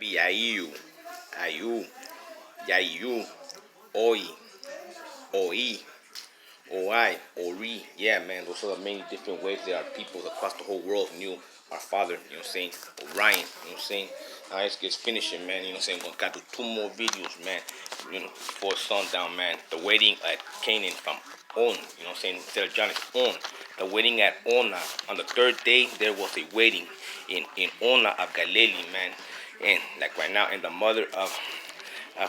be Ayu, Ayu, Yayu, Oi, Oi, Oi, Ori. Yeah, man, those are the many different ways there are people across the whole world who knew our father, you know what I'm saying? Orion, you know what I'm saying? Now let's get finishing, man, you know what I'm saying? We got to do two more videos, man, you know, before sundown, man. The wedding at Canaan from On, you know what I'm saying? Instead of John, it's On. The wedding at Ona. On the third day, there was a wedding in Ona of Galilee, man. And like right now, and the mother of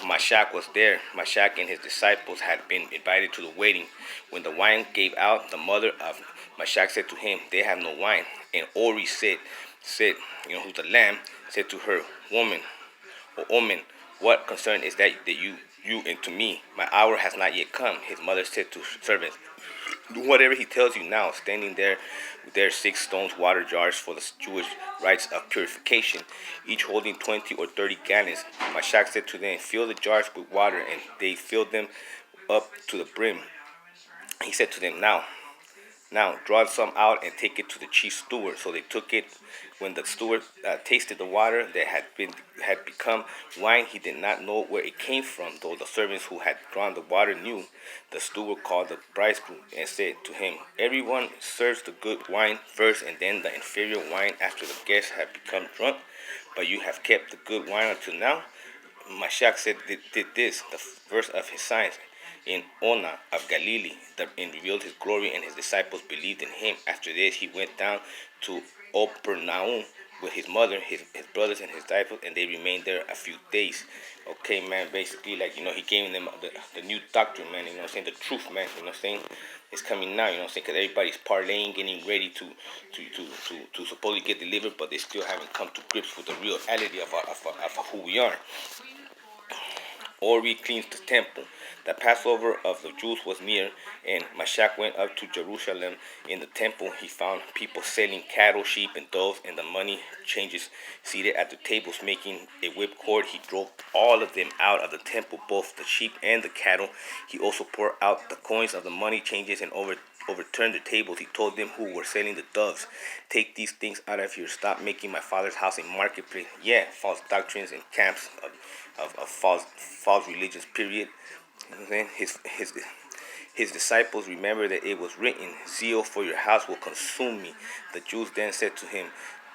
Masshiac was there. Masshiac and his disciples had been invited to the wedding. When the wine gave out, the mother of Masshiac said to him, "They have no wine." And Ori said, you know, who's the lamb, said to her, "Woman, or woman, what concern is that you and to me? My hour has not yet come." His mother said to servants, "Do whatever he tells you now." Standing there, with 6 stone water jars for the Jewish rites of purification, each holding 20 or 30 gallons. Mashak said to them, "Fill the jars with water," and they filled them up to the brim. He said to them, Now draw some out and take it to the chief steward." So they took it. When the steward tasted the water that had become wine, he did not know where it came from, though the servants who had drawn the water knew. The steward called the bridegroom and said to him, "Everyone serves the good wine first, and then the inferior wine after the guests have become drunk. But you have kept the good wine until now." Mashak said, did this, the first of his signs in Ona of Galilee, and revealed his glory, and his disciples believed in him. After this, he went down to Opernaum with his mother, his brothers, and his disciples, and they remained there a few days. Okay, man, basically, like, you know, he gave them the new doctrine, man, you know what I'm saying, the truth, man, you know what I'm saying, it's coming now, you know what I'm saying, because everybody's parlaying, getting ready to supposedly get delivered, but they still haven't come to grips with the reality of who we are. Ori cleansed the temple. The Passover of the Jews was near, and Mashak went up to Jerusalem. In the temple, he found people selling cattle, sheep, and doves, and the money changers seated at the tables making a whipcord. He drove all of them out of the temple, both the sheep and the cattle. He also poured out the coins of the money changers and overturned the tables. He told them who were selling the doves, "Take these things out of here. Stop making my father's house a marketplace." Yeah, false doctrines and camps of false religions, period. You know what I'm saying? His disciples remembered that it was written, "Zeal for your house will consume me." The Jews then said to him,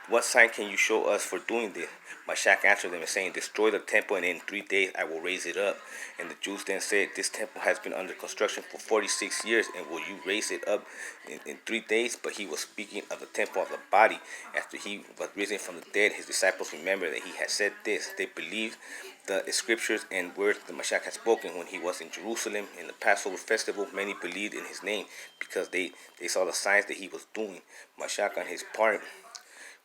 "What sign can you show us for doing this?" Mashak answered them, saying, "Destroy the temple, and in 3 days I will raise it up." And the Jews then said, "This temple has been under construction for 46 years, and will you raise it up in 3 days? But he was speaking of the temple of the body. After he was risen from the dead, his disciples remembered that he had said this. They believed the scriptures and words the Mashiach had spoken. When he was in Jerusalem in the Passover festival, many believed in his name because they saw the signs that he was doing. Mashiach, on his part,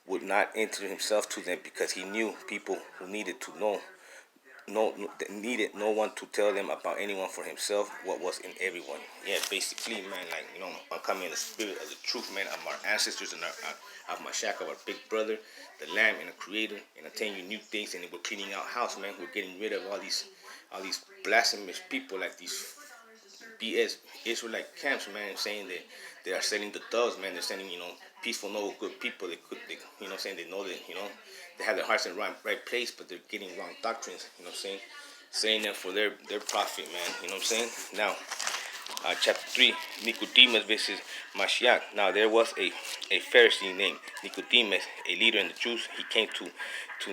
would not enter himself to them because he knew people who needed to know. Needed no one to tell them about anyone for himself, what was in everyone. Yeah, basically, man, like, you know, I'm coming in the spirit of the truth, man, of our ancestors and of Mashiach, of our big brother, the Lamb and the Creator, and I'm telling you new things. And we're cleaning out house, man. We're getting rid of all these blasphemous people, like these BS Israelite camps, man, saying that they are selling the doves, man. They're sending, you know, peaceful, noble, good people. They you know, saying they know that, you know, they have their hearts in the right place, but they're getting wrong doctrines. You know what I'm saying that for their profit, man. You know what I'm saying? Now, chapter 3, Nicodemus versus Masshiac. Now there was a Pharisee named Nicodemus, a leader in the Jews. He came to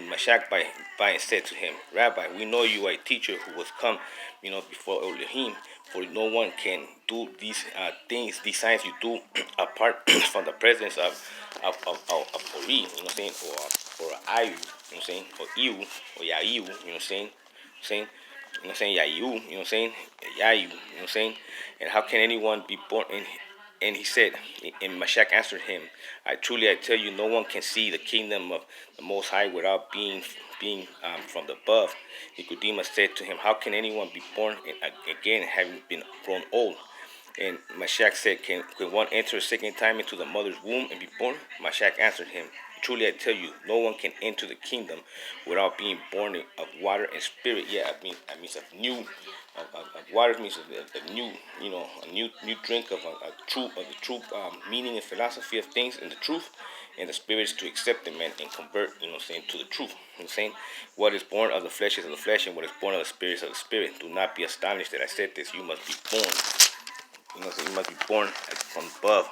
Masshiac by and said to him, "Rabbi, we know you are a teacher who was come, you know, before Elohim, for no one can do these things, these signs you do, apart from the presence of Ori, you know what I'm saying, or Ayu, you know what I'm saying, or Iu, or Yaiu, you know what I'm saying, you know what I'm saying, Yayu, you know what I'm saying, Yayu, you know what I'm saying, and how can anyone be born in?" And he said, and Mashak answered him, I tell you, no one can see the kingdom of the Most High without being from the above." Nicodemus said to him, "How can anyone be born again, having been grown old?" And Mashak said, can one enter a second time into the mother's womb and be born?" Mashak answered him, "Truly I tell you, no one can enter the kingdom without being born of water and spirit." Yeah, I mean, that means a new, water means a new, you know, a new drink of the true meaning and philosophy of things and the truth. and the spirits to accept them, man, and convert, to the truth. What is born of the flesh is of the flesh, and what is born of the spirit is of the spirit. Do not be astonished that I said this. You must be born. You must be born from above.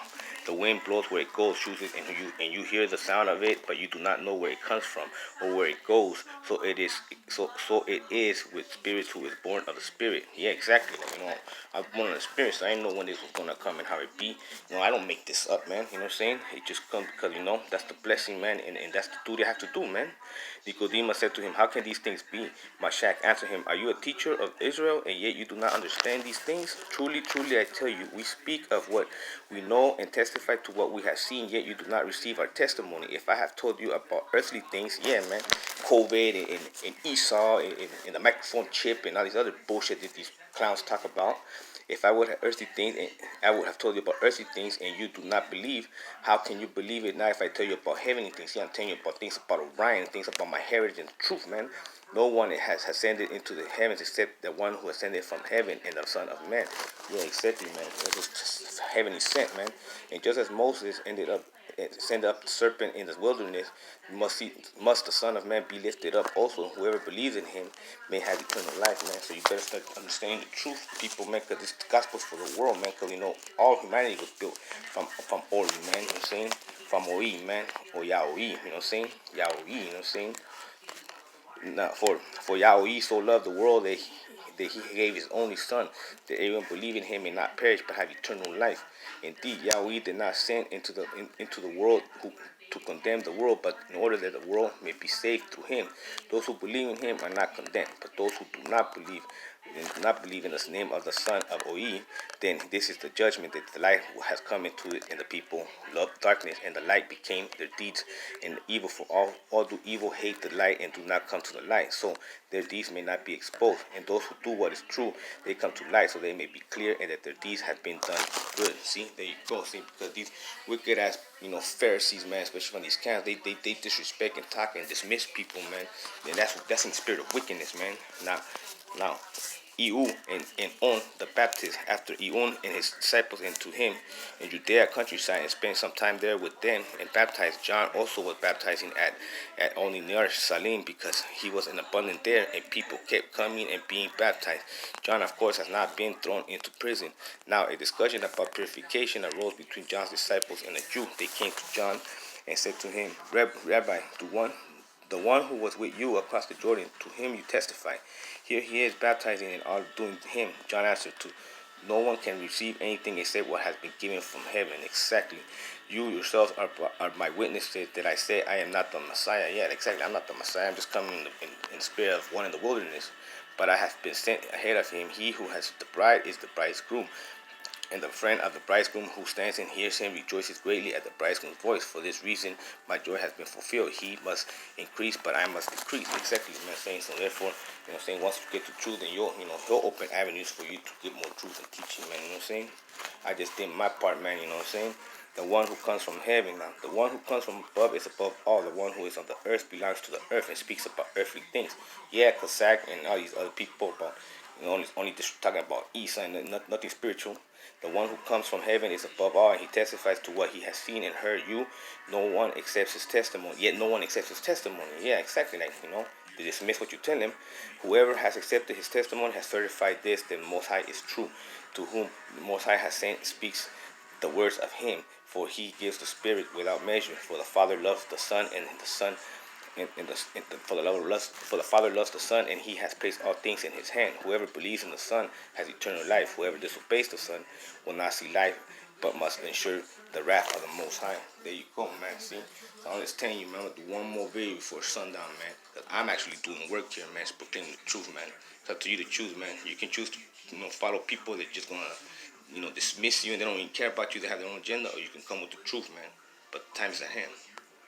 The wind blows where it goes, chooses, and you hear the sound of it, but you do not know where it comes from or where it goes. So it is with spirits who is born of the spirit. Yeah, exactly. I'm born of the spirit, so I didn't know when this was gonna come and how it be. I don't make this up, man. You know what I'm saying? It just comes because that's the blessing, man, and that's the duty I have to do, man. Nicodemus said to him, "How can these things be?" Masshiac answered him, "Are you a teacher of Israel, and yet you do not understand these things? Truly, truly, I tell you, we speak of what we know and testify to what we have seen, yet you do not receive our testimony. If I have told you about earthly things, yeah, man, COVID and Esau and the microphone chip and all these other bullshit that these clowns talk about. If I would have earthly things, and I would have told you about earthly things, and you do not believe, how can you believe it now if I tell you about heavenly things? See, I'm telling you about things about Orion, things about my heritage and truth, man. No one has ascended into the heavens except the one who ascended from heaven and the Son of Man." Yeah, exactly, man. It was just heavenly sent, man. And just as Moses ended up send up the serpent in the wilderness, must the Son of Man be lifted up also. Whoever believes in him may have eternal life, man. So you better start understanding the truth, people, man, because this gospel's for the world, man, because, all humanity was built from Ori, man, you know what I'm saying? From Oi, man, or Yaoi, you know what I'm saying? Yaoi, you know what I'm saying? Now, for Yahweh so loved the world that he gave his only son, that everyone believe in him may not perish but have eternal life. Indeed, Yahweh did not send into the world to condemn the world, but in order that the world may be saved through him. Those who believe in him are not condemned, but those who do not believe in the name of the Son of Oi, then this is the judgment, that the light has come into it, and the people loved darkness, and the light became their deeds, and evil. For all do evil, hate the light, and do not come to the light, so their deeds may not be exposed. And those who do what is true, they come to light, so they may be clear, and that their deeds have been done good. See, there you go. See, because these wicked ass, Pharisees, man, especially from these camps, they disrespect and talk and dismiss people, man. And that's in the spirit of wickedness, man. Now, Eun and On the Baptist, after Eun and his disciples into him in Judea countryside, and spent some time there with them and baptized. John also was baptizing at only near Salim, because he was in abundance there, and people kept coming and being baptized. John, of course, has not been thrown into prison. Now, a discussion about purification arose between John's disciples and a Jew. They came to John and said to him, "Rabbi, the one who was with you across the Jordan, to him you testify. Here he is baptizing, and all doing to him." John answered, "No one can receive anything except what has been given from heaven." Exactly. You yourselves are my witnesses that I say I am not the Messiah. Yeah, exactly. I'm not the Messiah. I'm just coming in the spirit of one in the wilderness. But I have been sent ahead of him. He who has the bride is the bridegroom. And the friend of the bridegroom who stands and hears him rejoices greatly at the bridegroom's voice. For this reason, my joy has been fulfilled. He must increase, but I must decrease. Exactly, you know what I'm saying? So therefore, once you get to truth, then he'll open avenues for you to get more truth and teaching, man. You know what I'm saying? I just did my part, man. You know what I'm saying? The one who comes from heaven, now. The one who comes from above is above all. The one who is on the earth belongs to the earth and speaks about earthly things. Yeah, Cossack and all these other people about, only just talking about Esau and nothing spiritual. The one who comes from heaven is above all, and he testifies to what he has seen and heard. No one accepts his testimony. Yet no one accepts his testimony. Yeah, exactly. They dismiss what you tell them. Whoever has accepted his testimony has certified this, that the Most High is true. To whom the Most High has sent speaks the words of him, for he gives the Spirit without measure. For the Father loves the Son, and the Son for the Father loves the Son, and he has placed all things in his hand. Whoever believes in the Son has eternal life. Whoever disobeys the Son will not see life, but must ensure the wrath of the Most High. There you go, man. See? So I'm just telling you, man, I'm going to do one more video before sundown, man. Because I'm actually doing work here, man. It's proclaiming the truth, man. It's up to you to choose, man. You can choose to, follow people that just going to, dismiss you and they don't even care about you. They have their own agenda. Or you can come with the truth, man. But time's at hand.